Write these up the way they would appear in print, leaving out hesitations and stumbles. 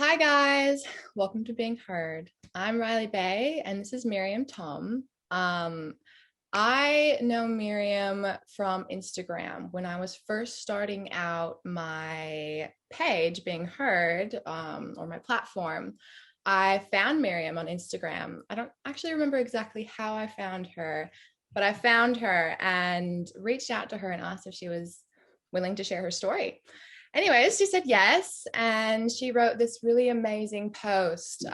Hi guys, welcome to Being Heard. I'm Riley Bay and this is Miriam Thom. I know Miriam from Instagram when I was first starting out my page, Being Heard, or my platform. I found Miriam on Instagram. I don't actually remember exactly how I found her, but I found her and reached out to her and asked if she was willing to share her story. Anyways, she said yes, and she wrote this really amazing post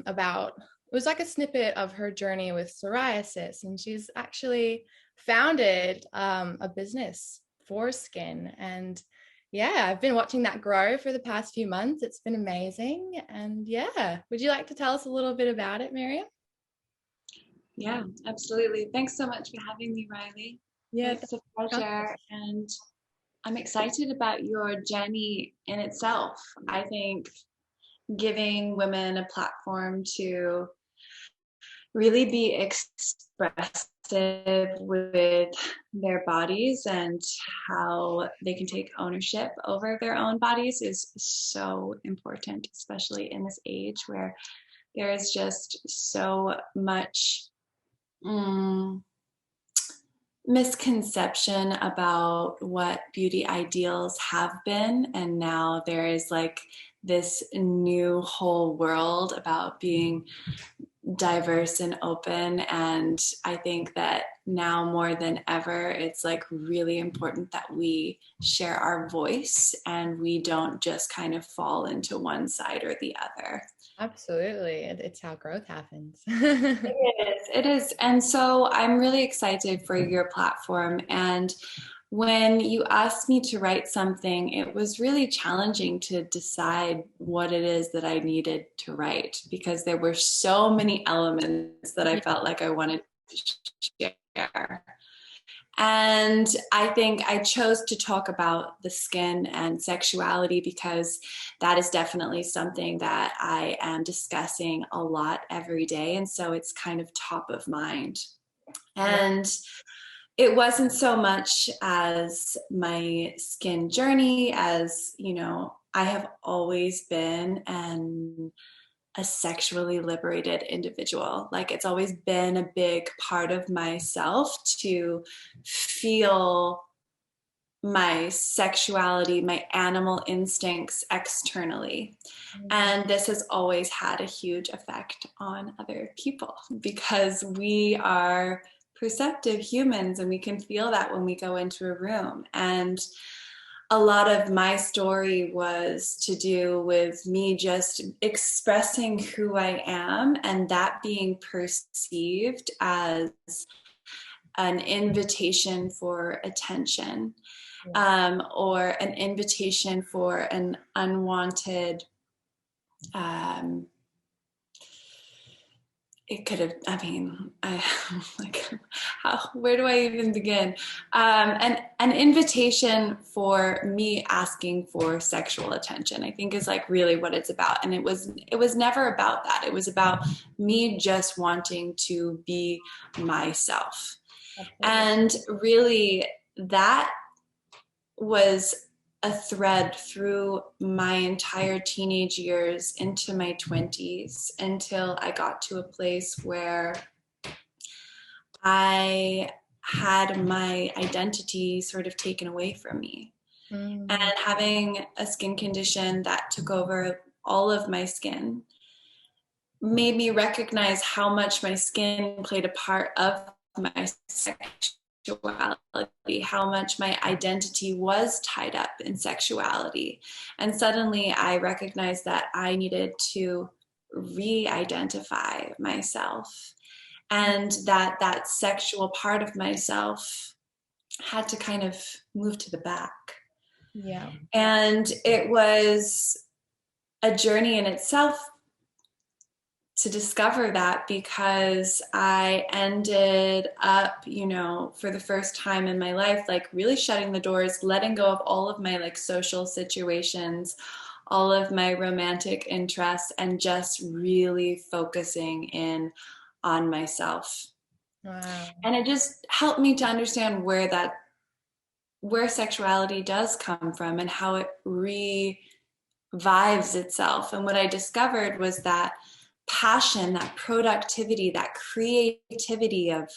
about it was like a snippet of her journey with psoriasis, and she's actually founded a business for skin. And yeah, I've been watching that grow for the past few months. It's been amazing. And yeah, would you like to tell us a little bit about it, Miriam? Yeah, absolutely. Thanks so much for having me, Riley. Yeah. It's a pleasure, and I'm excited about your journey in itself. I think giving women a platform to really be expressive with their bodies and how they can take ownership over their own bodies is so important, especially in this age where there is just so much misconception about what beauty ideals have been, and now there is like this new whole world about being diverse and open. And I think that now more than ever, it's like really important that we share our voice and we don't just kind of fall into one side or the other. Absolutely. It's how growth happens. It is. And so I'm really excited for your platform. And when you asked me to write something, it was really challenging to decide what it is that I needed to write because there were so many elements that I felt like I wanted to share. And I think I chose to talk about the skin and sexuality because that is definitely something that I am discussing a lot every day. And so it's kind of top of mind. And it wasn't so much as my skin journey as, I have always been a sexually liberated individual. Like it's always been a big part of myself to feel my sexuality, my animal instincts externally. And this has always had a huge effect on other people because we are perceptive humans and we can feel that when we go into a room. And a lot of my story was to do with me just expressing who I am and that being perceived as an invitation for attention, or an invitation for an unwanted it could have, like, where do I even begin? An invitation for me asking for sexual attention, I think is like really what it's about. And it was never about that. It was about me just wanting to be myself. And really that was a thread through my entire teenage years into my 20s until I got to a place where I had my identity sort of taken away from me. And having a skin condition that took over all of my skin made me recognize how much my skin played a part of my sexuality, how much my identity was tied up in sexuality. And suddenly I recognized that I needed to re-identify myself, and that sexual part of myself had to kind of move to the back. Yeah. And it was a journey in itself to discover that, because I ended up, for the first time in my life, like really shutting the doors, letting go of all of my like social situations, all of my romantic interests, and just really focusing in on myself. Wow. And it just helped me to understand where sexuality does come from and how it vives itself. And what I discovered was that passion, that productivity, that creativity of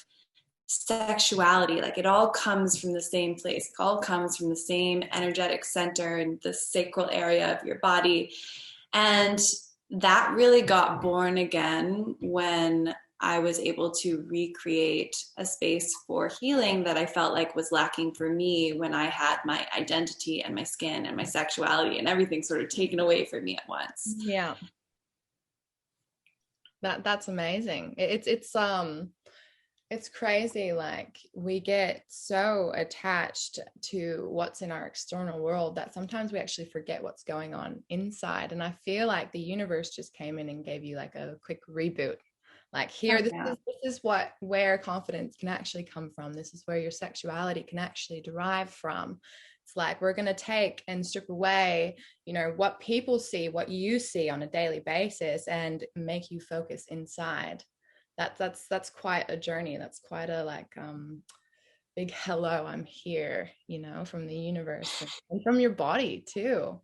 sexuality, like it all comes from the same place. It all comes from the same energetic center and the sacral area of your body. And that really got born again when I was able to recreate a space for healing that I felt like was lacking for me when I had my identity and my skin and my sexuality and everything sort of taken away from me at once. Yeah. That's amazing. It's crazy. Like we get so attached to what's in our external world that sometimes we actually forget what's going on inside. And I feel like the universe just came in and gave you like a quick reboot. Like here, Oh, yeah. this is where confidence can actually come from. This is where your sexuality can actually derive from. It's like we're going to take and strip away, what people see, what you see on a daily basis, and make you focus inside. That's quite a journey. That's quite a big hello, I'm here, from the universe and from your body too.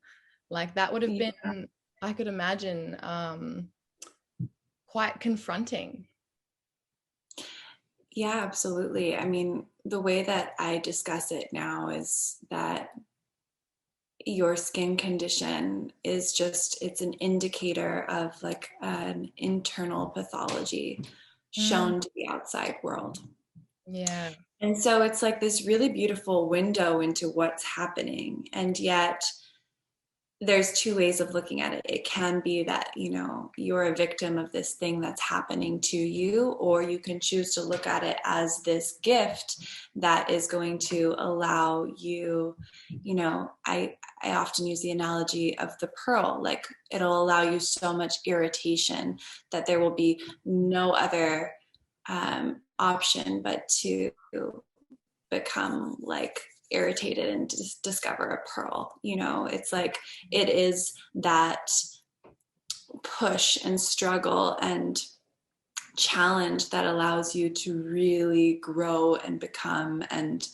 Like that would have Yeah. been, I could imagine, quite confronting. Yeah, absolutely. I mean, the way that I discuss it now is that your skin condition is just, it's an indicator of like an internal pathology Mm, shown to the outside world. yeah. And so it's like this really beautiful window into what's happening. And yet there's two ways of looking at it. It can be that, you're a victim of this thing that's happening to you, or you can choose to look at it as this gift that is going to allow you, I often use the analogy of the pearl. Like it'll allow you so much irritation that there will be no other option but to become like irritated and discover a pearl. It's like it is that push and struggle and challenge that allows you to really grow and become and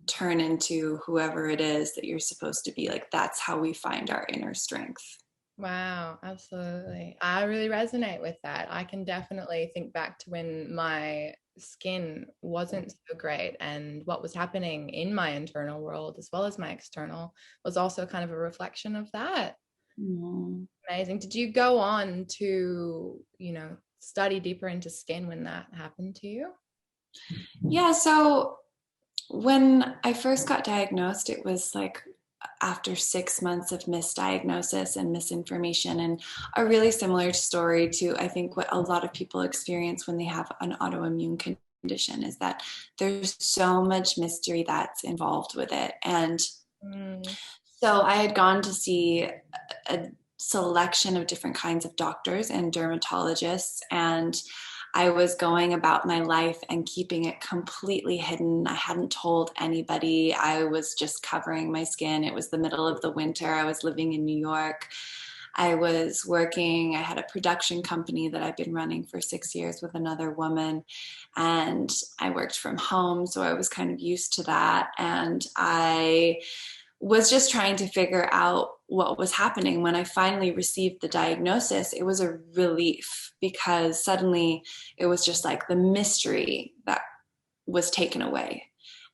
turn into whoever it is that you're supposed to be. Like that's how we find our inner strength. Wow, absolutely. I really resonate with that. I can definitely think back to when my skin wasn't so great, and what was happening in my internal world as well as my external was also kind of a reflection of that. Mm. Amazing. Did you go on to, study deeper into skin when that happened to you? Yeah, so when I first got diagnosed, it was like after 6 months of misdiagnosis and misinformation, and a really similar story to I think what a lot of people experience when they have an autoimmune condition is that there's so much mystery that's involved with it. And Mm, so I had gone to see a selection of different kinds of doctors and dermatologists, and I was going about my life and keeping it completely hidden. I hadn't told anybody. I was just covering my skin. It was the middle of the winter. I was living in New York. I was working, I had a production company that I've been running for 6 years with another woman, and I worked from home. So I was kind of used to that. And I was just trying to figure out what was happening. When I finally received the diagnosis, it was a relief because suddenly it was just like the mystery that was taken away.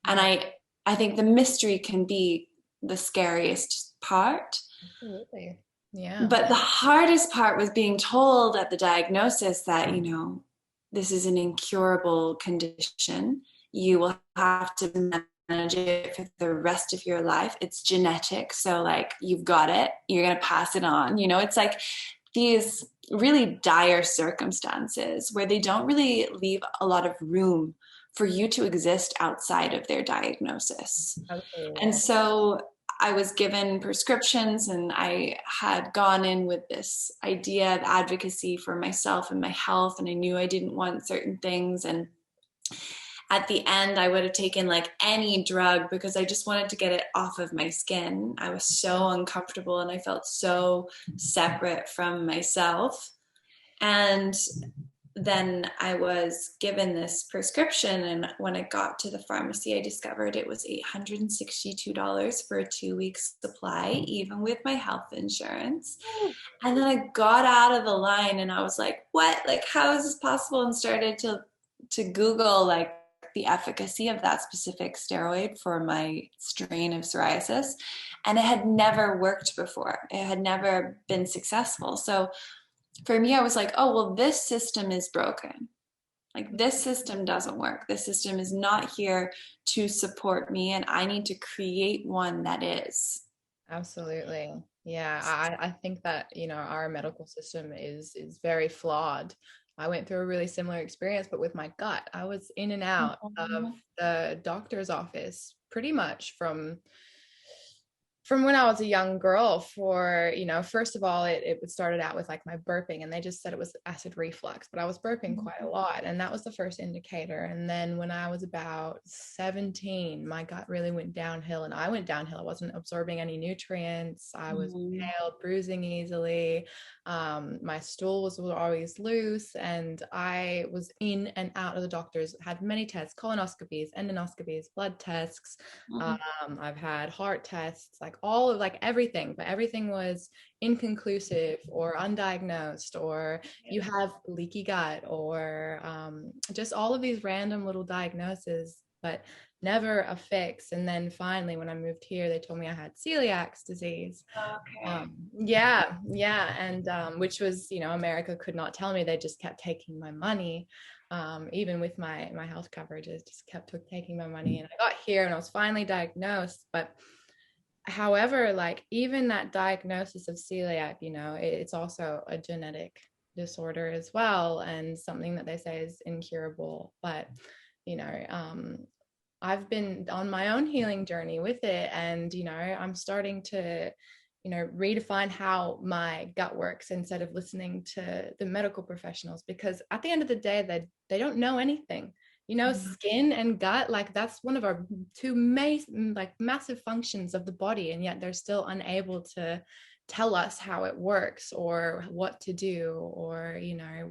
And I think the mystery can be the scariest part. absolutely. Yeah. But the hardest part was being told at the diagnosis that, this is an incurable condition. You will have to manage it for the rest of your life. It's genetic. So like you've got it, you're going to pass it on. It's like these really dire circumstances where they don't really leave a lot of room for you to exist outside of their diagnosis. And Absolutely. so I was given prescriptions, and I had gone in with this idea of advocacy for myself and my health. And I knew I didn't want certain things. And at the end, I would have taken like any drug because I just wanted to get it off of my skin. I was so uncomfortable and I felt so separate from myself. And then I was given this prescription, and when I got to the pharmacy, I discovered it was $862 for a 2 week supply, even with my health insurance. And then I got out of the line and I was like, what? Like, how is this possible? And started to Google like the efficacy of that specific steroid for my strain of psoriasis. And it had never worked before. It had never been successful. So for me, I was like, oh, well, this system is broken. Like, this system doesn't work. This system is not here to support me, and I need to create one that is. Absolutely. Yeah, I think that, our medical system is very flawed. I went through a really similar experience, but with my gut. I was in and out of the doctor's office pretty much from when I was a young girl for, first of all, it started out with like my burping, and they just said it was acid reflux, but I was burping quite a lot. And that was the first indicator. And then when I was about 17, my gut really went downhill, and I went downhill. I wasn't absorbing any nutrients. I was pale, bruising easily. My stools were always loose, and I was in and out of the doctors, had many tests, colonoscopies, endoscopies, blood tests. I've had heart tests, like all of like everything, but everything was inconclusive or undiagnosed, or you have leaky gut, or just all of these random little diagnoses, but never a fix. And then finally, when I moved here, they told me I had celiac disease. Okay. Yeah, and which was, America could not tell me. They just kept taking my money. Even with my health coverage, it just kept taking my money. And I got here and I was finally diagnosed. But however, like even that diagnosis of celiac, it's also a genetic disorder as well, and something that they say is incurable. But you know, I've been on my own healing journey with it, and I'm starting to redefine how my gut works instead of listening to the medical professionals, because at the end of the day, they don't know anything. Skin and gut, like that's one of our two massive functions of the body, and yet they're still unable to tell us how it works or what to do, or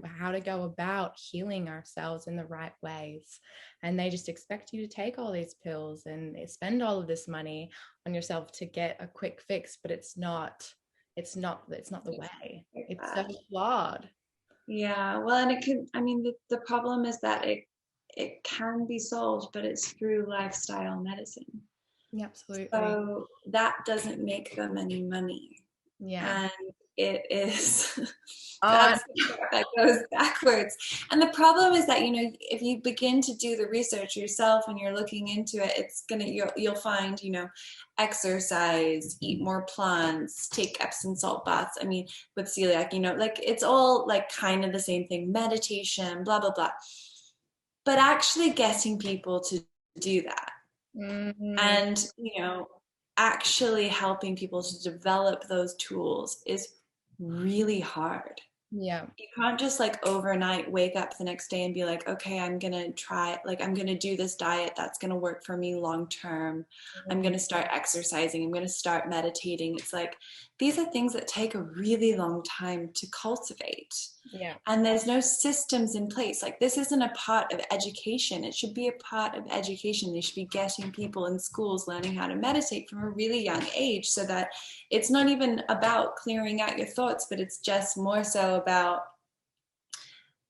how to go about healing ourselves in the right ways. And they just expect you to take all these pills and spend all of this money on yourself to get a quick fix, but it's not the way. It's so flawed. Yeah, well, and it can, I mean, the problem is that it can be solved, but it's through lifestyle medicine. Yeah, absolutely. So that doesn't make them any money. Yeah. And it is Oh, that's the part that goes backwards. And the problem is that, if you begin to do the research yourself and you're looking into it, it's gonna you'll find, exercise, eat more plants, take Epsom salt baths. I mean, with celiac, like it's all like kind of the same thing, meditation, blah blah blah. But actually getting people to do that, mm, and actually helping people to develop those tools is really hard. yeah. You can't just like overnight wake up the next day and be like, okay, I'm gonna try, like I'm gonna do this diet that's gonna work for me long term. I'm Mhm. gonna start exercising, I'm gonna start meditating. It's like these are things that take a really long time to cultivate, Yeah. and there's no systems in place. Like this isn't a part of education. It should be a part of education. They should be getting people in schools learning how to meditate from a really young age, so that it's not even about clearing out your thoughts, but it's just more so about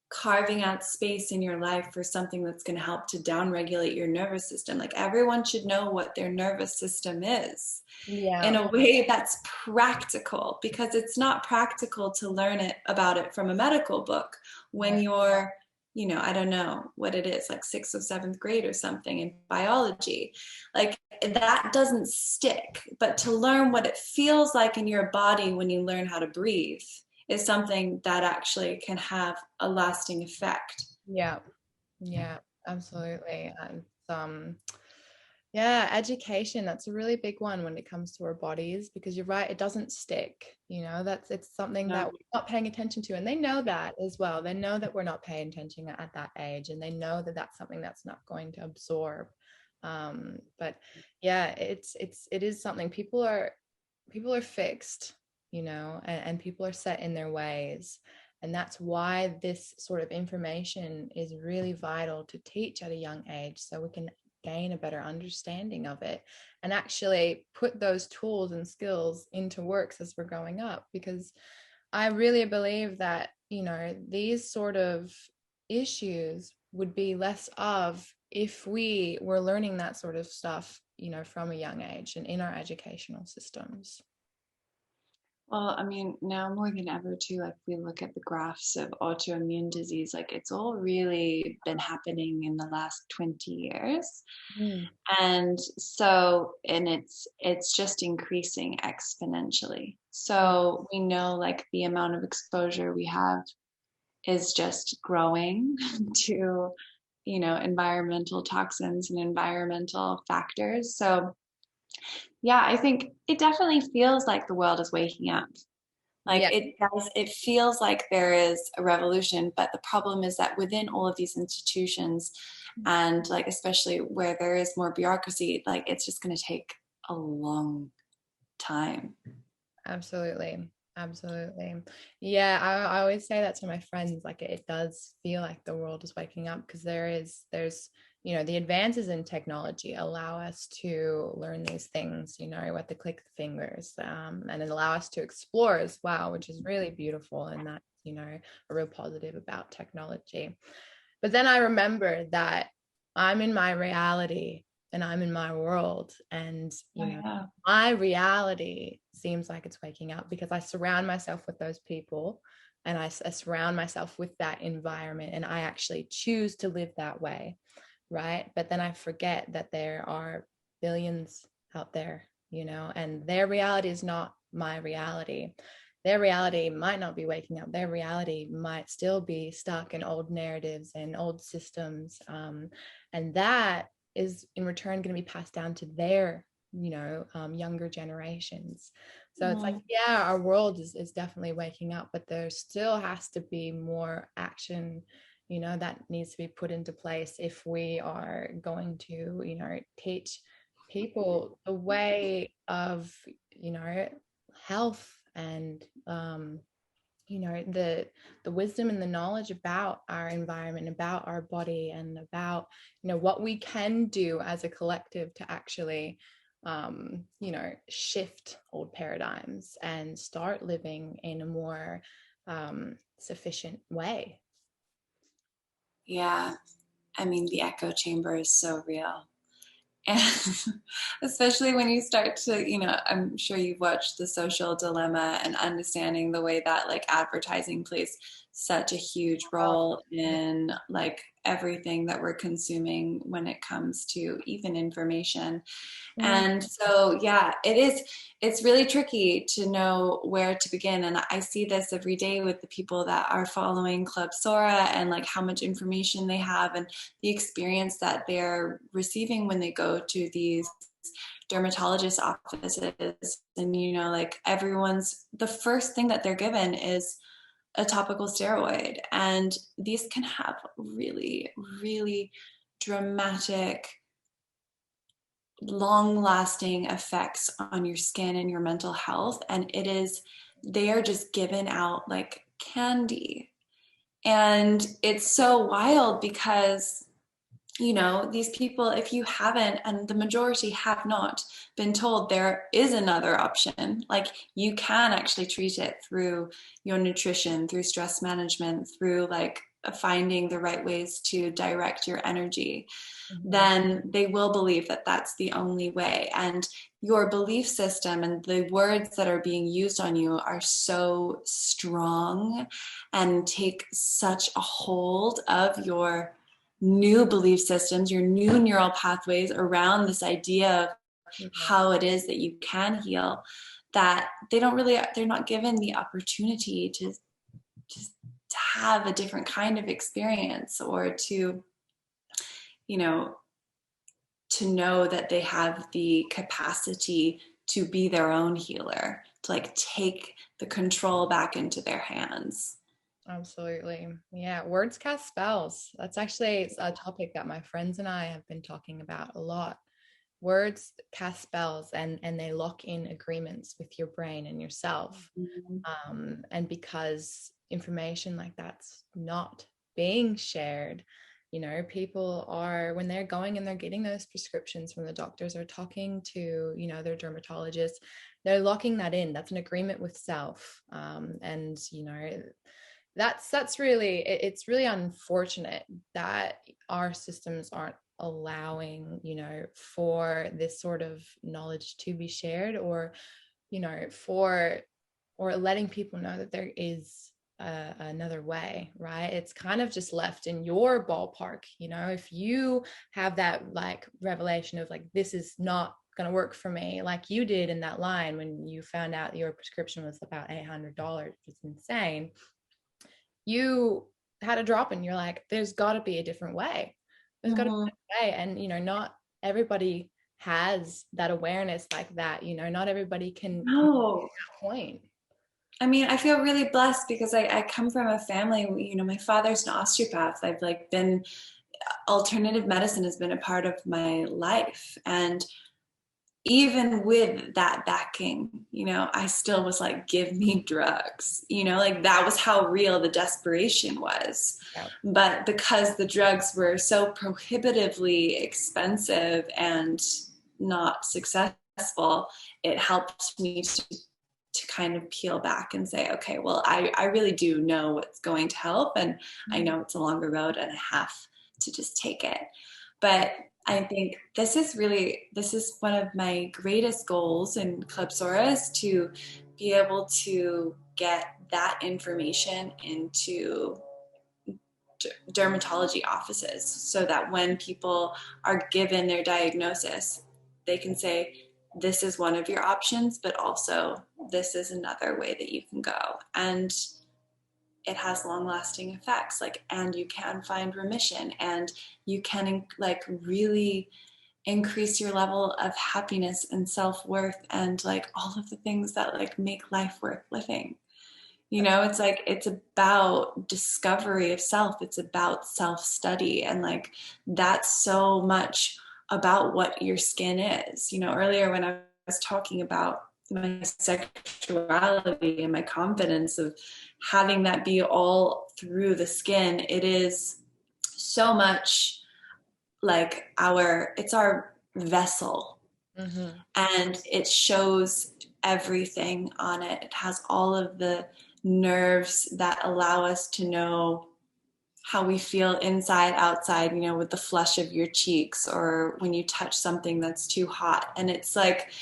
carving out space in your life for something that's going to help to downregulate your nervous system. Like everyone should know what their nervous system is in Yeah. a way that's practical, because it's not practical to learn it about it from a medical book when you're, I don't know what it is, like sixth or seventh grade or something in biology. Like that doesn't stick. But to learn what it feels like in your body when you learn how to breathe is something that actually can have a lasting effect. Yeah. Yeah, absolutely. And yeah, education, that's a really big one when it comes to our bodies, because you're right, it doesn't stick. It's something that No. we're not paying attention to. And they know that as well. They know that we're not paying attention at that age, and they know that that's something that's not going to absorb. But yeah, it is something people are fixed, and people are set in their ways. And that's why this sort of information is really vital to teach at a young age, so we can gain a better understanding of it and actually put those tools and skills into works as we're growing up. Because I really believe that, these sort of issues would be less of if we were learning that sort of stuff, from a young age and in our educational systems. Well, I mean, now more than ever too, like we look at the graphs of autoimmune disease, like it's all really been happening in the last 20 years. Mm. And so, and it's just increasing exponentially. So we know like the amount of exposure we have is just growing to, environmental toxins and environmental factors. So yeah, I think it definitely feels like the world is waking up. Like Yeah, it does, it feels like there is a revolution, but the problem is that within all of these institutions, and like especially where there is more bureaucracy, like it's just going to take a long time. absolutely. Absolutely. Yeah, I always say that to my friends, like it does feel like the world is waking up, because there's the advances in technology allow us to learn these things, at the click of the fingers, and it allow us to explore as well, which is really beautiful, and that's a real positive about technology. But then I remember that I'm in my reality and I'm in my world, and Oh, yeah. my reality seems like it's waking up because I surround myself with those people, and I surround myself with that environment, and I actually choose to live that way, right? But then I forget that there are billions out there, and their reality is not my reality. Their reality might not be waking up. Their reality might still be stuck in old narratives and old systems. And that is in return going to be passed down to their, younger generations. So it's like, Mm. yeah, our world is definitely waking up, but there still has to be more action, that needs to be put into place if we are going to, teach people the way of, health and the wisdom and the knowledge about our environment, about our body, and about what we can do as a collective to actually shift old paradigms and start living in a more sufficient way. Yeah. I mean, the echo chamber is so real. And especially when you start to, I'm sure you've watched The Social Dilemma and understanding the way that like advertising plays such a huge role in like everything that we're consuming when it comes to even information. Mm. And so, yeah, it's really tricky to know where to begin. And I see this every day with the people that are following Club Sora and like how much information they have and the experience that they're receiving when they go to these dermatologist offices. And, like the first thing that they're given is a topical steroid. And these can have really, really dramatic long lasting effects on your skin and your mental health. And they are just given out like candy. And it's so wild because, these people, if you haven't, and the majority have not been told there is another option, like you can actually treat it through your nutrition, through stress management, through like finding the right ways to direct your energy, Mhm. then they will believe that that's the only way. And your belief system and the words that are being used on you are so strong and take such a hold of your new belief systems, your new neural pathways around this idea of Yeah, how it is that you can heal, that they're not given the opportunity to just have a different kind of experience or to, you know, to know that they have the capacity to be their own healer, to like take the control back into their hands. absolutely. Yeah, words cast spells. That's actually a topic that my friends and I have been talking about a lot. Words cast spells, and they lock in agreements with your brain and yourself. Mhm. And because information like that's not being shared. You know, people are, when they're going and they're getting those prescriptions from the doctors or talking to, you know, their dermatologists, they're locking that in. That's an agreement with self. And, you know, that's really, it's really unfortunate that our systems aren't allowing, you know, for this sort of knowledge to be shared, or, you know, for, or letting people know that there is another way, right? It's kind of just left in your ballpark. You know, if you have that like revelation of like, this is not going to work for me, like you did in that line when you found out your prescription was about $800, which is insane. You had a drop and you're like, there's got to be a different way. There's got to be a different way. And, you know, not everybody has that awareness like that. You know, not everybody can get No. that point. I mean, I feel really blessed because I come from a family, you know, my father's an osteopath. I've like been, alternative medicine has been a part of my life. And even with that backing, you know, I still was like, give me drugs, you know, like that was how real the desperation was. Yeah. But because the drugs were so prohibitively expensive and not successful, it helped me to kind of peel back and say, okay, well, I really do know what's going to help. And I know it's a longer road and I have to just take it. But I think this is one of my greatest goals in Club Sora, is to be able to get that information into dermatology offices so that when people are given their diagnosis, they can say, this is one of your options, but also this is another way that you can go. And it has long-lasting effects, like, and you can find remission, and you can like really increase your level of happiness and self-worth and like all of the things that like make life worth living. You know, it's like, it's about discovery of self. It's about self-study. And like, that's so much about what your skin is. You know, earlier when I was talking about my sexuality and my confidence of having that be all through the skin, it is so much like it's our vessel. Mm-hmm. And it shows everything on it. It has all of the nerves that allow us to know how we feel inside, outside, you know, with the flush of your cheeks or when you touch something that's too hot. And it's like,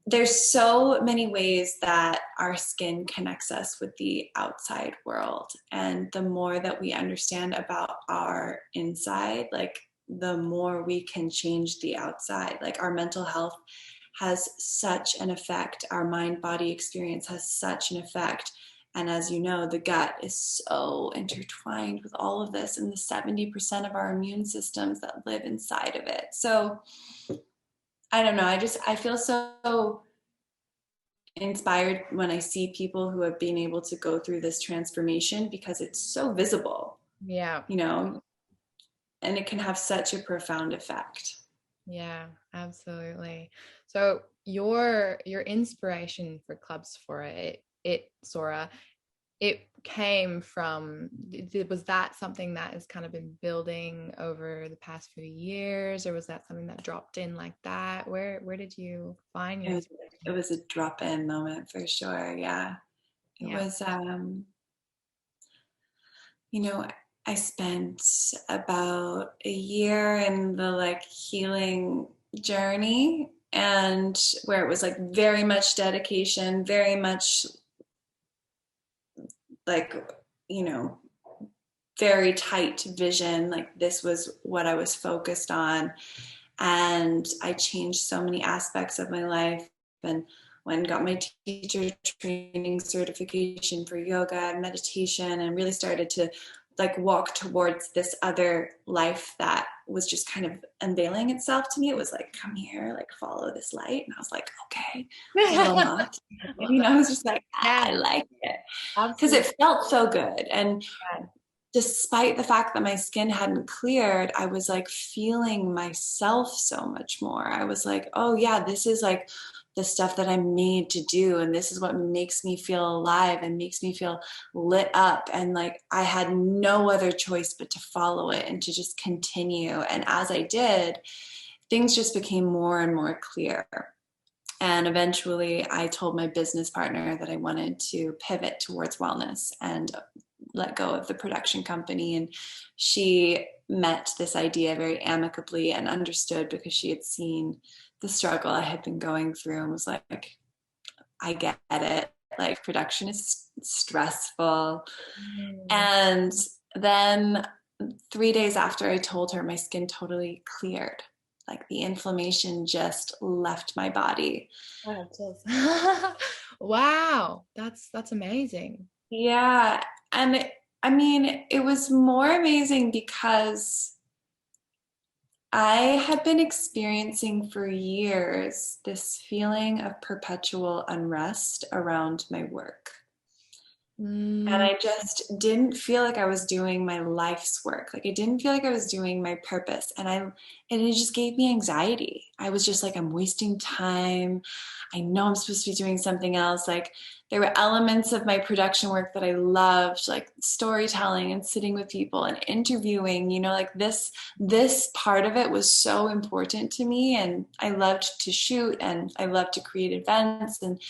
there's so many ways that our skin connects us with the outside world. And the more that we understand about our inside, like the more we can change the outside. Like our mental health has such an effect. Our mind-body experience has such an effect. And as you know, the gut is so intertwined with all of this, and the 70% of our immune systems that live inside of it. So I don't know. I feel so inspired when I see people who have been able to go through this transformation, because it's so visible. Yeah. You know, and it can have such a profound effect. Yeah, absolutely. So your inspiration for Club Sora, Sora, it came from, was that something that has kind of been building over the past few years, or was that something that dropped in like that? Where did you find your inspiration? It was a drop-in moment for sure. Yeah. It Yeah. was, you know, I spent about a year in the like healing journey, and where it was like very much dedication, very much like, you know, very tight vision. Like this was what I was focused on. And I changed so many aspects of my life, and went and got my teacher training certification for yoga and meditation, and really started to like walk towards this other life that was just kind of unveiling itself to me. It was like, come here, like follow this light. And I was like, okay, I will not. You know, I was just like, I like it because it felt so good. And despite the fact that my skin hadn't cleared, I was like feeling myself so much more. I was like, oh yeah, this is like the stuff that I'm made to do. And this is what makes me feel alive and makes me feel lit up. And like, I had no other choice but to follow it and to just continue. And as I did, things just became more and more clear. And eventually I told my business partner that I wanted to pivot towards wellness and let go of the production company. And she met this idea very amicably and understood, because she had seen the struggle I had been going through, and was like, I get it. Like, production is stressful. Mm. And then 3 days after I told her, my skin totally cleared. Like, the inflammation just left my body. Oh, wow, that's amazing. Yeah. And I mean, it was more amazing because I had been experiencing for years this feeling of perpetual unrest around my work. And Mm. I just didn't feel like I was doing my life's work. Like, I didn't feel like I was doing my purpose. And it just gave me anxiety. I was just like, I'm wasting time. I know I'm supposed to be doing something else. Like, there were elements of my production work that I loved, like storytelling and sitting with people and interviewing, like this part of it was so important to me. And I loved to shoot and I loved to create events, and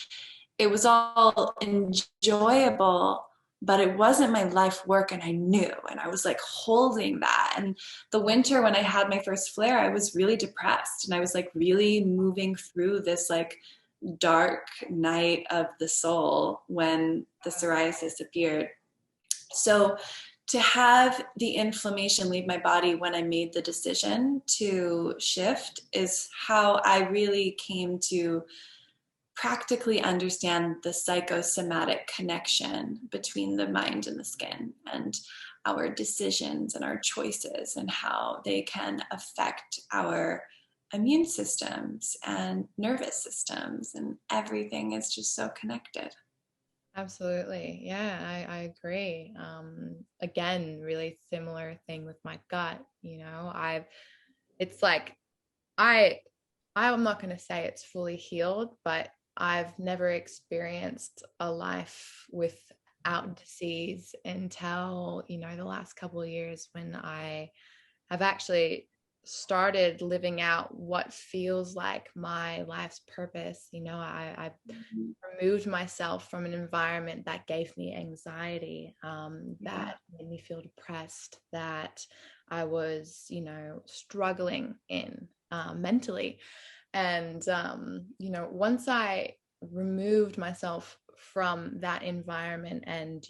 it was all enjoyable, but it wasn't my life work, and I knew, and I was like holding that. And the winter when I had my first flare, I was really depressed, and I was like really moving through this like dark night of the soul when the psoriasis appeared. So to have the inflammation leave my body when I made the decision to shift is how I really came to practically understand the psychosomatic connection between the mind and the skin, and our decisions and our choices, and how they can affect our immune systems and nervous systems, and everything is just so connected. Absolutely. Yeah, I agree. Again, really similar thing with my gut, it's like I I'm not going to say it's fully healed, but I've never experienced a life without disease until, the last couple of years, when I have actually started living out what feels like my life's purpose. I removed myself from an environment that gave me anxiety, Yeah. that made me feel depressed, that I was, struggling in mentally. And, once I removed myself from that environment and,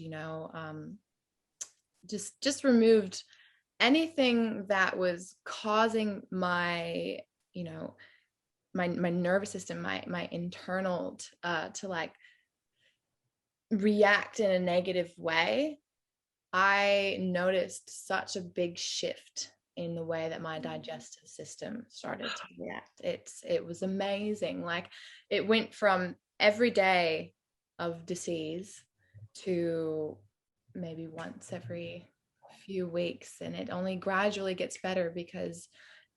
just removed anything that was causing my, you know, my nervous system, my internal to like react in a negative way, I noticed such a big shift in the way that my digestive system started to react. It was amazing. Like, it went from every day of disease to maybe once every few weeks, and it only gradually gets better because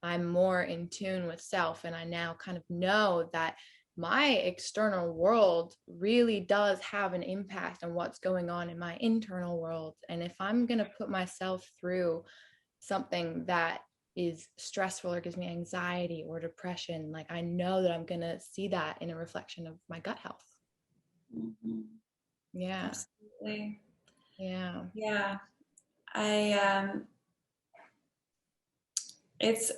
I'm more in tune with self, and I now kind of know that my external world really does have an impact on what's going on in my internal world. And if I'm going to put myself through something that is stressful or gives me anxiety or depression, like, I know that I'm going to see that in a reflection of my gut health. Mm-hmm. Yeah. Absolutely. Yeah. Yeah. I it's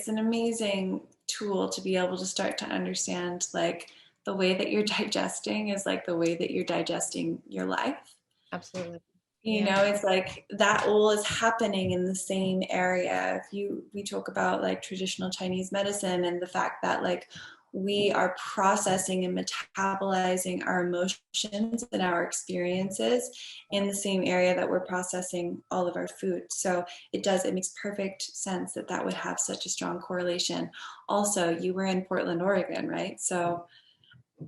an amazing tool to be able to start to understand, like, the way that you're digesting is like the way that you're digesting your life. Absolutely. You Yeah. know, it's like that all is happening in the same area. We talk about like traditional Chinese medicine and the fact that like we are processing and metabolizing our emotions and our experiences in the same area that we're processing all of our food. So it makes perfect sense that that would have such a strong correlation. Also, you were in Portland, Oregon, right? So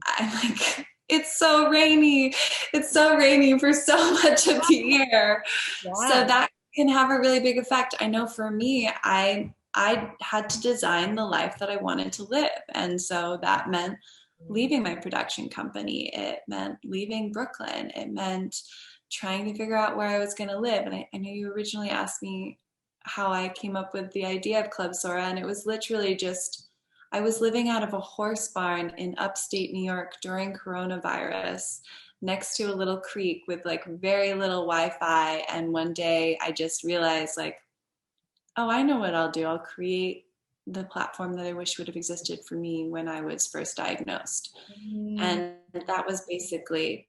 I'm like, it's so rainy. It's so rainy for so much of the year. So Yeah. that can have a really big effect. I know for me, I had to design the life that I wanted to live. And so that meant leaving my production company. It meant leaving Brooklyn. It meant trying to figure out where I was going to live. And I know you originally asked me how I came up with the idea of Club Sora, and it was literally just I was living out of a horse barn in upstate New York during coronavirus next to a little creek with like very little Wi-Fi. And one day I just realized like, oh, I know what I'll do. I'll create the platform that I wish would have existed for me when I was first diagnosed. And that was basically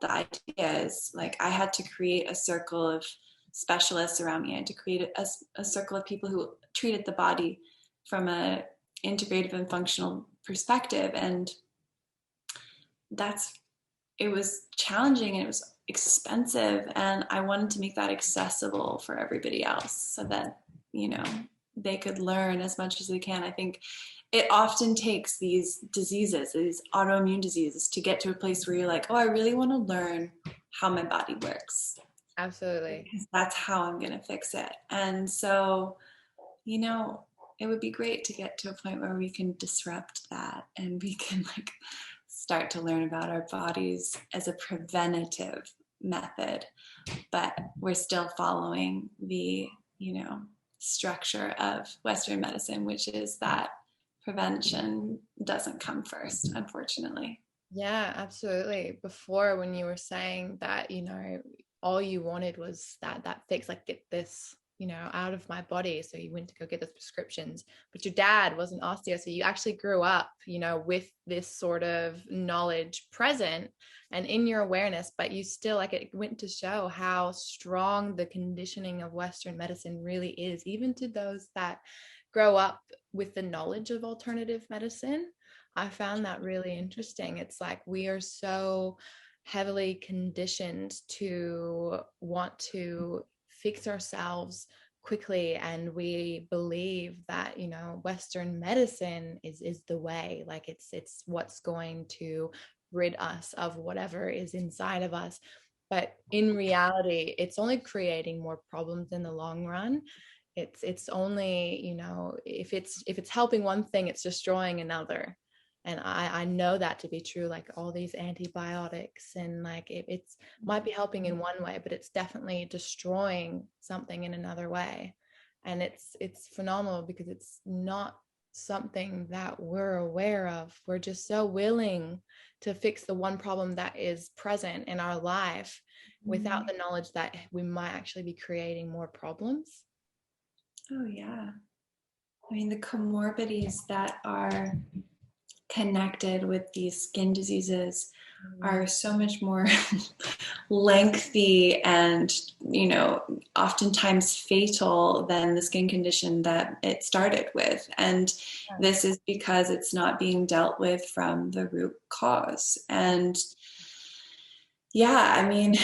the idea is like I had to create a circle of specialists around me. I had to create a circle of people who treated the body from a integrative and functional perspective. And it was challenging and it was expensive. And I wanted to make that accessible for everybody else so that, they could learn as much as they can. I think it often takes these diseases, these autoimmune diseases, to get to a place where you're like, oh, I really want to learn how my body works. Absolutely. Because that's how I'm going to fix it. And so, it would be great to get to a point where we can disrupt that and we can like start to learn about our bodies as a preventative method, but we're still following the, structure of Western medicine, which is that prevention doesn't come first, unfortunately. Yeah, absolutely. Before, when you were saying that, all you wanted was that fix, like get this, out of my body. So you went to go get those prescriptions, but your dad was an osteo. So you actually grew up, with this sort of knowledge present and in your awareness, but you still, like, it went to show how strong the conditioning of Western medicine really is, even to those that grow up with the knowledge of alternative medicine. I found that really interesting. It's like we are so heavily conditioned to want to fix ourselves quickly, and we believe that Western medicine is the way, like it's what's going to rid us of whatever is inside of us. But in reality, it's only creating more problems in the long run. It's only, if it's helping one thing, it's destroying another. And I know that to be true, like all these antibiotics, and like it's might be helping in one way, but it's definitely destroying something in another way. And it's phenomenal because it's not something that we're aware of. We're just so willing to fix the one problem that is present in our life without the knowledge that we might actually be creating more problems. Oh, yeah. I mean, the comorbidities that are connected with these skin diseases are so much more lengthy and, oftentimes fatal than the skin condition that it started with. And this is because it's not being dealt with from the root cause. And yeah, I mean,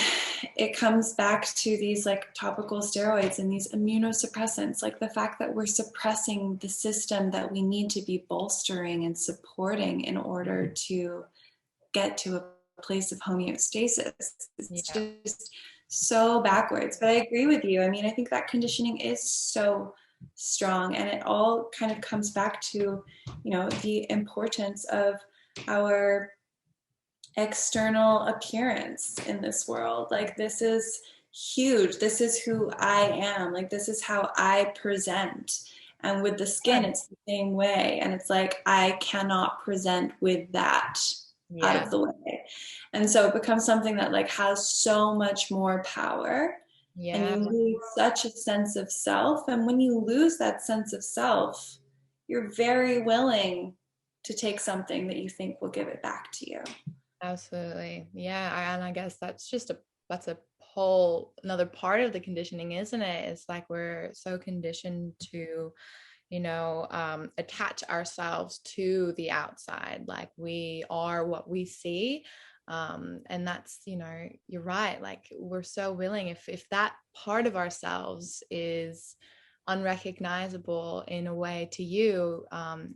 it comes back to these like topical steroids and these immunosuppressants, like the fact that we're suppressing the system that we need to be bolstering and supporting in order to get to a place of homeostasis. It's just so backwards. But I agree with you. I mean, I think that conditioning is so strong, and it all kind of comes back to, the importance of our external appearance in this world. Like, this is huge. This is who I am. Like, this is how I present. And with the skin, it's the same way. And it's like, I cannot present with that out of the way. And so it becomes something that like has so much more power. And you lose such a sense of self. And when you lose that sense of self, you're very willing to take something that you think will give it back to you. Absolutely. Yeah. And I guess that's a whole another part of the conditioning, isn't it? It's like we're so conditioned to, attach ourselves to the outside. Like we are what we see. And that's, you're right. Like we're so willing, if that part of ourselves is unrecognizable in a way to you,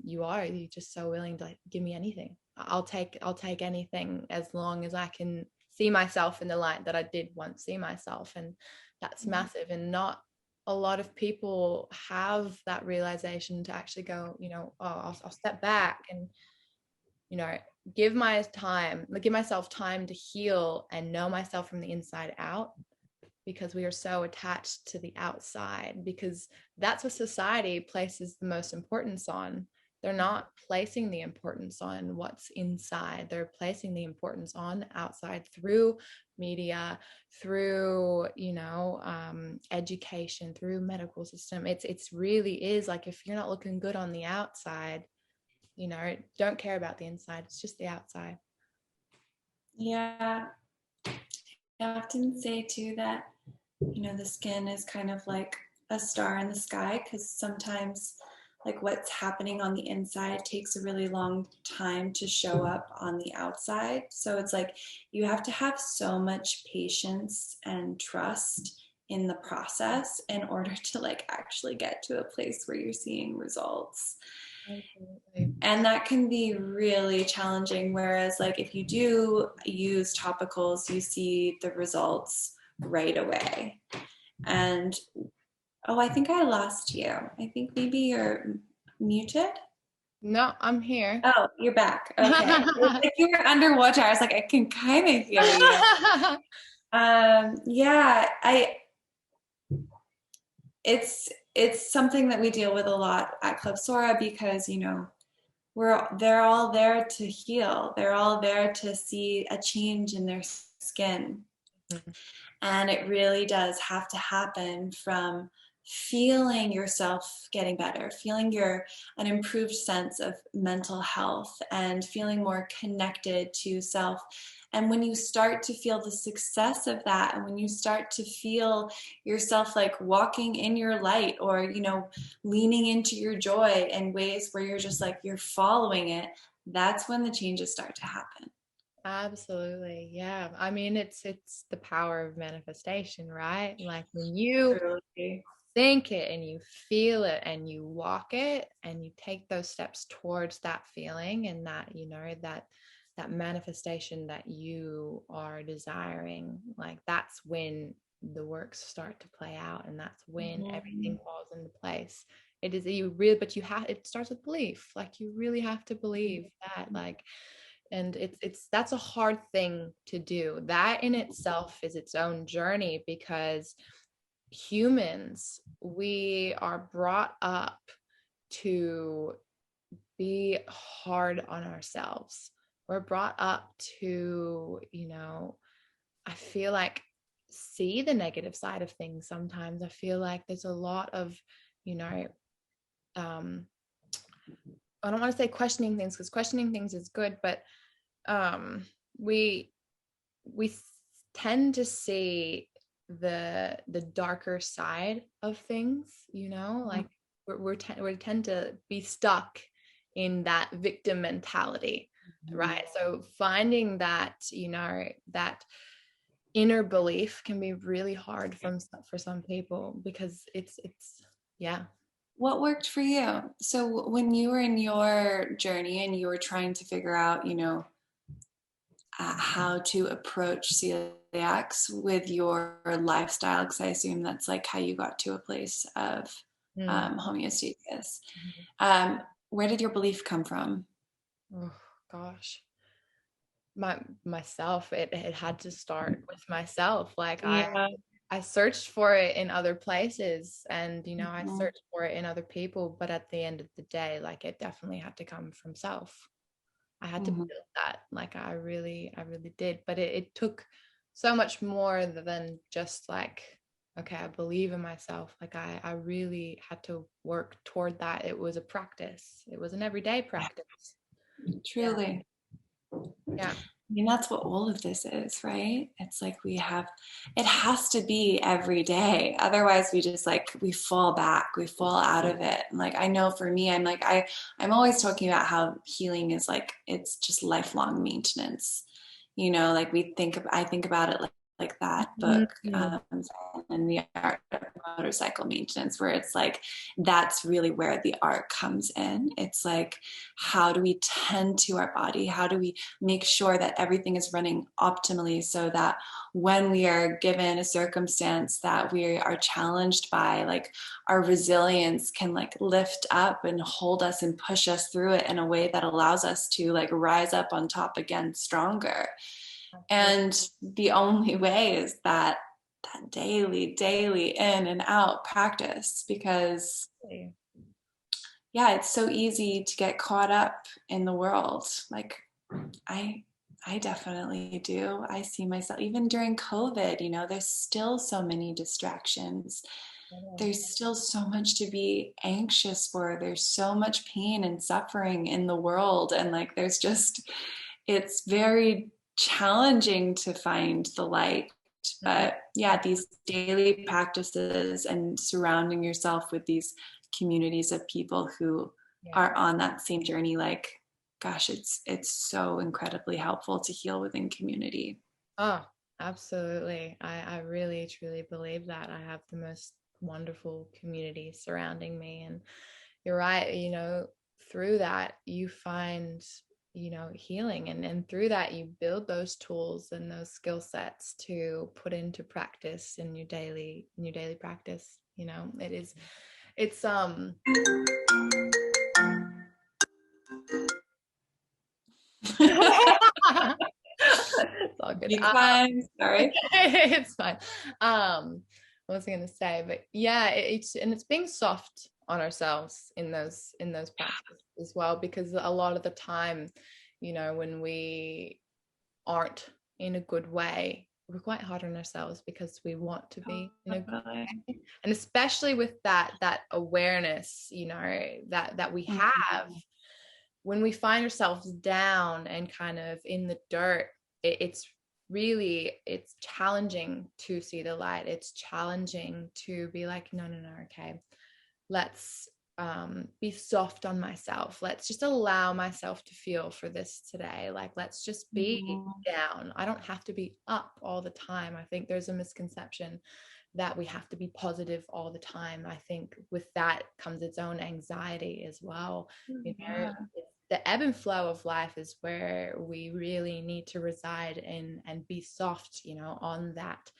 you're just so willing to like, give me anything. I'll take anything as long as I can see myself in the light that I did once see myself. And that's massive. And not a lot of people have that realization to actually go, I'll step back and, give myself time to heal and know myself from the inside out, because we are so attached to the outside, because that's what society places the most importance on. They're not placing the importance on what's inside. They're placing the importance on the outside through media, through, education, through medical system. It's really is like, if you're not looking good on the outside, don't care about the inside. It's just the outside. Yeah. I often say too that, the skin is kind of like a star in the sky, because sometimes like what's happening on the inside takes a really long time to show up on the outside. So it's like you have to have so much patience and trust in the process in order to like actually get to a place where you're seeing results. Absolutely. And that can be really challenging. Whereas like if you do use topicals, you see the results right away. And I think I lost you. I think maybe you're muted. No, I'm here. Oh, you're back. Okay. Like you were underwater. I was like, I can kind of hear you. Yeah, it's something that we deal with a lot at Club Sora, because they're all there to heal. They're all there to see a change in their skin. Mm-hmm. And it really does have to happen from feeling yourself getting better, feeling an improved sense of mental health, and feeling more connected to self. And when you start to feel the success of that, and when you start to feel yourself like walking in your light, or, leaning into your joy in ways where you're just like, you're following it, that's when the changes start to happen. Absolutely. Yeah. I mean, it's the power of manifestation, right? Like when you think it and you feel it and you walk it and you take those steps towards that feeling and that, that manifestation that you are desiring, like that's when the works start to play out, and that's when everything falls into place. It is it starts with belief. Like you really have to believe that, like, and that's a hard thing to do. That in itself is its own journey, because humans, we are brought up to be hard on ourselves. We're brought up to, I feel like, see the negative side of things sometimes. I feel like there's a lot of, I don't want to say questioning things, because questioning things is good, but we tend to see the darker side of things, like we tend to be stuck in that victim mentality, right? So finding that, that inner belief can be really hard for some people, because it's yeah. What worked for you? So when you were in your journey and you were trying to figure out, how to approach celiacs with your lifestyle, because I assume that's like how you got to a place of homeostasis. Where did your belief come from? Oh gosh, myself. It had to start with myself. Like I searched for it in other places, and I searched for it in other people, but at the end of the day, like it definitely had to come from self. I had to build that. Like I really did. But it took so much more than just like, okay, I believe in myself. Like I really had to work toward that. It was a practice. It was an everyday practice. Truly. Yeah. I mean, that's what all of this is, right? It's like it has to be every day. Otherwise we just like, we fall back, we fall out of it. And like, I know for me, I'm like, I'm always talking about how healing is like, it's just lifelong maintenance. Like I think about it like that book, in the art of motorcycle maintenance, where it's like that's really where the art comes in. It's like, how do we tend to our body? How do we make sure that everything is running optimally, so that when we are given a circumstance that we are challenged by, like, our resilience can like lift up and hold us and push us through it in a way that allows us to like rise up on top again stronger. And the only way is that daily in and out practice, because yeah, it's so easy to get caught up in the world. Like I definitely do. I see myself even during COVID, you know, there's still so many distractions. There's still so much to be anxious for. There's so much pain and suffering in the world. And like, there's just, it's very challenging to find the light. But yeah, these daily practices and surrounding yourself with these communities of people who are on that same journey, like, gosh, it's so incredibly helpful to heal within community. Oh, absolutely. I really truly believe that. I have the most wonderful community surrounding me, and you're right, you know, through that you find, you know, healing, and through that you build those tools and those skill sets to put into practice in your daily practice. You know, it's it's all good. Sorry. It's fine. What was I going to say? But yeah, it's being soft on ourselves in those practices as well, because a lot of the time, you know, when we aren't in a good way, we're quite hard on ourselves because we want to be in a good way. And especially with that awareness, you know, that we have, when we find ourselves down and kind of in the dirt, it's challenging to see the light. It's challenging to be like, no, okay, let's be soft on myself. Let's just allow myself to feel for this today. Like, let's just be down. I don't have to be up all the time. I think there's a misconception that we have to be positive all the time. I think with that comes its own anxiety as well. You know, the ebb and flow of life is where we really need to reside in and be soft, you know, on that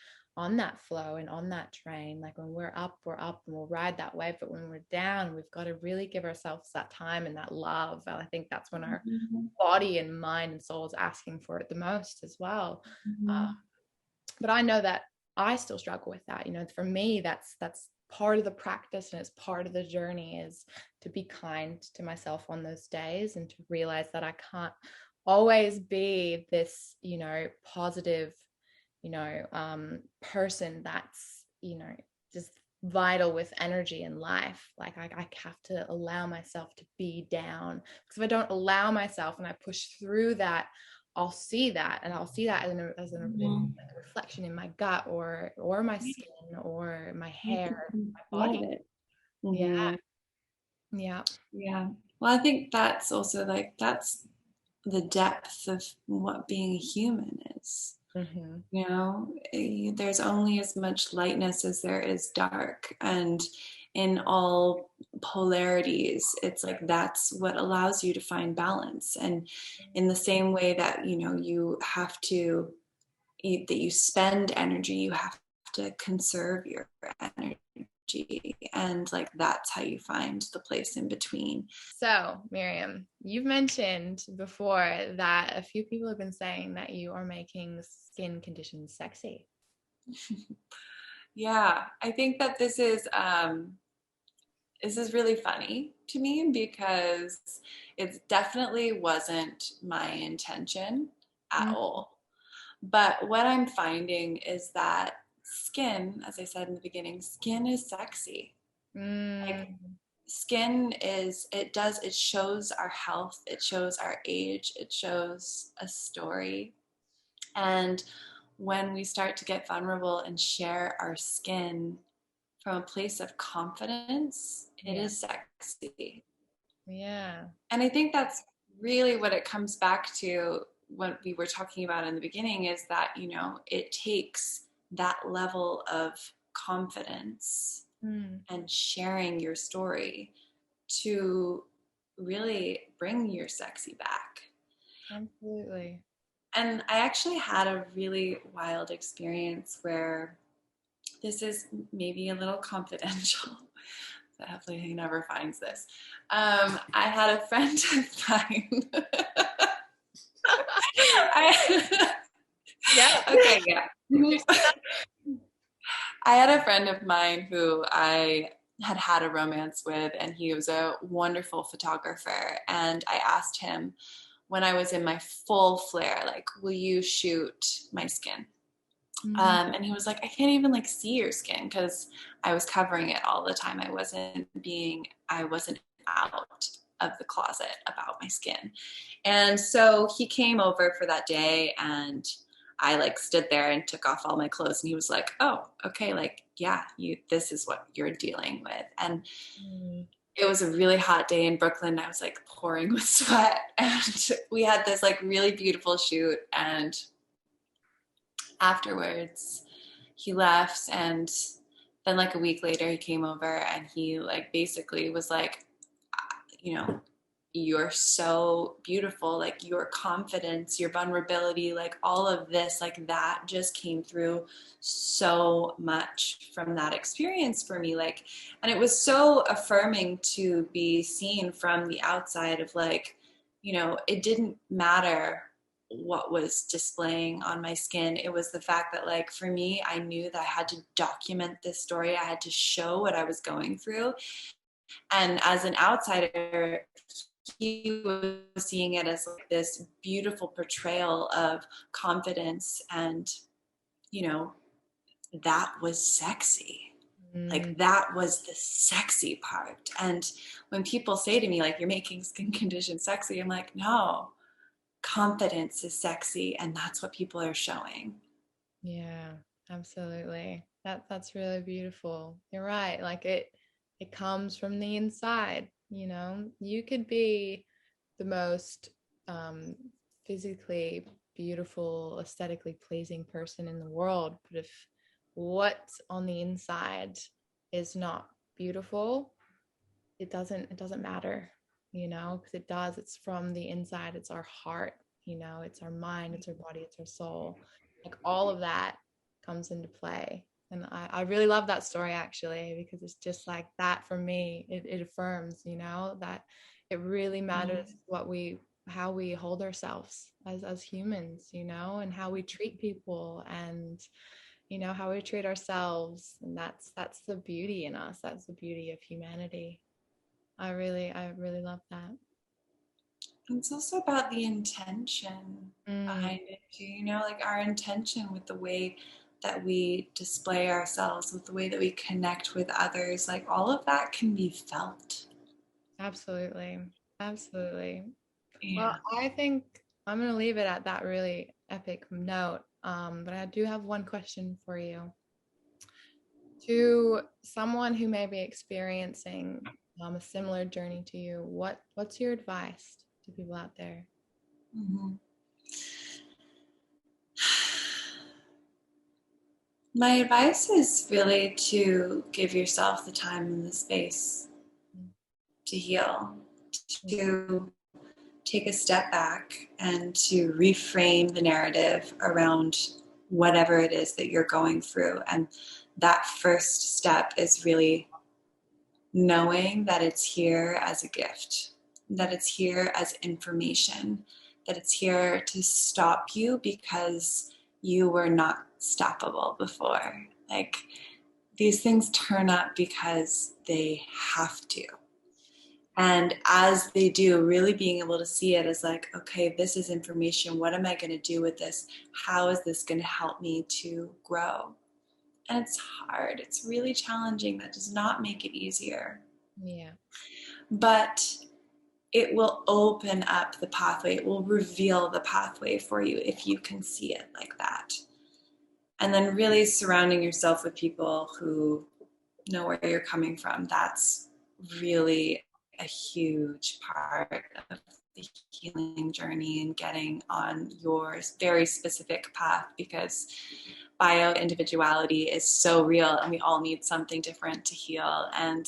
flow and on that train. Like, when we're up and we'll ride that wave, but when we're down, we've got to really give ourselves that time and that love. And I think that's when our body and mind and soul is asking for it the most as well. But I know that I still struggle with that. You know, for me, that's part of the practice, and it's part of the journey, is to be kind to myself on those days, and to realize that I can't always be this, you know, positive, you know, person that's, you know, just vital with energy in life. Like, I have to allow myself to be down, because if I don't allow myself and I push through that, I'll see that, and I'll see that as a reflection in my gut or my skin or my hair, my body. Yeah. Well, I think that's also like, that's the depth of what being a human is. You know, there's only as much lightness as there is dark, and in all polarities, it's like that's what allows you to find balance. And in the same way that, you know, you have to that you spend energy, you have to conserve your energy, and like that's how you find the place in between. So, Miriam, you've mentioned before that a few people have been saying that you are making skin conditions sexy. Yeah, I think that this is really funny to me, because it definitely wasn't my intention at all. But what I'm finding is that skin, as I said in the beginning, skin is sexy. Like, skin is, it shows our health, it shows our age, it shows a story. And when we start to get vulnerable and share our skin from a place of confidence, it is sexy. Yeah. And I think that's really what it comes back to, what we were talking about in the beginning, is that, you know, it takes that level of confidence Mm. and sharing your story to really bring your sexy back. Absolutely. And I actually had a really wild experience where this is maybe a little confidential. So hopefully he never finds this. I had a friend of mine. Yeah. Okay, yeah. I had a friend of mine who I had a romance with, and he was a wonderful photographer. And I asked him when I was in my full flare, like, will you shoot my skin? Mm-hmm. And he was like, I can't even like see your skin because I was covering it all the time. I wasn't out of the closet about my skin. And so he came over for that day, and I like stood there and took off all my clothes, and he was like, oh, okay, like, yeah, this is what you're dealing with. And Mm. it was a really hot day in Brooklyn. I was like pouring with sweat, and we had this like really beautiful shoot. And afterwards he left, and then like a week later he came over, and he like basically was like, you know, you're so beautiful, like your confidence, your vulnerability, like all of this, like that just came through so much from that experience for me. Like, and it was so affirming to be seen from the outside of like, it didn't matter what was displaying on my skin. It was the fact that like for me, I knew that I had to document this story. I had to show what I was going through. And as an outsider, he was seeing it as like this beautiful portrayal of confidence, and that was sexy. Mm. Like that was the sexy part. And when people say to me like, you're making skin conditions sexy, I'm like, no, confidence is sexy, and that's what people are showing. Yeah, absolutely. That's really beautiful. You're right. Like it comes from the inside, you know. You could be the most um physically beautiful, aesthetically pleasing person in the world, but if what's on the inside is not beautiful, it doesn't matter, you know, because it does. It's from the inside. It's our heart, you know, it's our mind, it's our body, it's our soul. Like all of that comes into play. And I really love that story actually, because it's just like that for me. It affirms, you know, that it really matters how we hold ourselves as humans, you know, and how we treat people, and you know how we treat ourselves. And that's the beauty in us. That's the beauty of humanity. I really love that. It's also about the intention Mm, behind it too, like our intention with the way that we display ourselves, with the way that we connect with others, like all of that can be felt. absolutely. Absolutely. Well, Yeah. I think I'm going to leave it at that really epic note. But I do have one question for you. To someone who may be experiencing a similar journey to you, what's your advice to people out there? Mhm. My advice is really to give yourself the time and the space to heal, to take a step back and to reframe the narrative around whatever it is that you're going through. And that first step is really knowing that it's here as a gift, that it's here as information, that it's here to stop you because you were not stoppable before. Like these things turn up because they have to. And as they do, really being able to see it as like, okay, this is information. What am I going to do with this? How is this going to help me to grow? And it's hard. It's really challenging. That does not make it easier. Yeah. But it will open up the pathway. It will reveal the pathway for you if you can see it like that. And then really surrounding yourself with people who know where you're coming from. That's really a huge part of the healing journey and getting on your very specific path, because bio-individuality is so real, and we all need something different to heal. And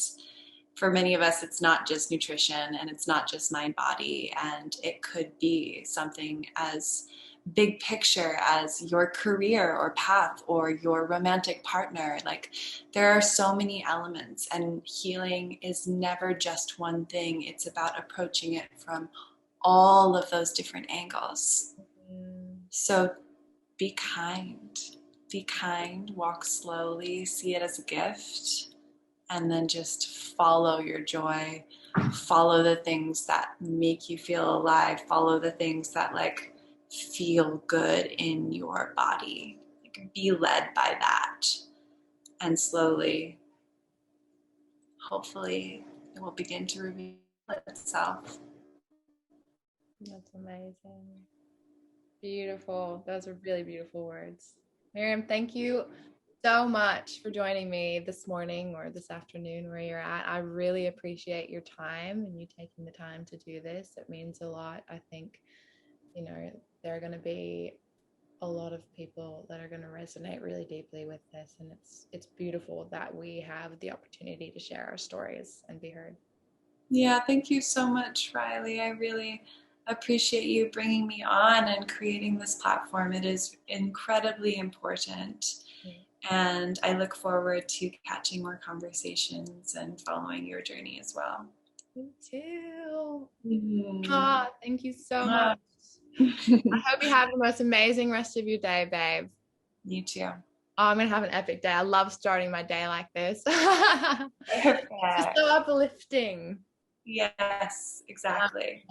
for many of us, it's not just nutrition, and it's not just mind body, and it could be something as big picture as your career or path or your romantic partner. Like, there are so many elements, and healing is never just one thing. It's about approaching it from all of those different angles. So be kind. Be kind, walk slowly, see it as a gift, and then just follow your joy. Follow the things that make you feel alive. Follow the things that like feel good in your body. Like, be led by that. And slowly, hopefully, it will begin to reveal itself. That's amazing. Beautiful. Those are really beautiful words. Miriam, thank you so much for joining me this morning or this afternoon, where you're at. I really appreciate your time and you taking the time to do this. It means a lot. I think, you know, there are going to be a lot of people that are going to resonate really deeply with this, and it's beautiful that we have the opportunity to share our stories and be heard. Yeah, thank you so much, Riley. I really appreciate you bringing me on and creating this platform. It is incredibly important. And I look forward to catching more conversations and following your journey as well. Me too. Mm-hmm. Thank you so much. I hope you have the most amazing rest of your day, babe. You too. I'm going to have an epic day. I love starting my day like this. It's so uplifting. Yes, exactly.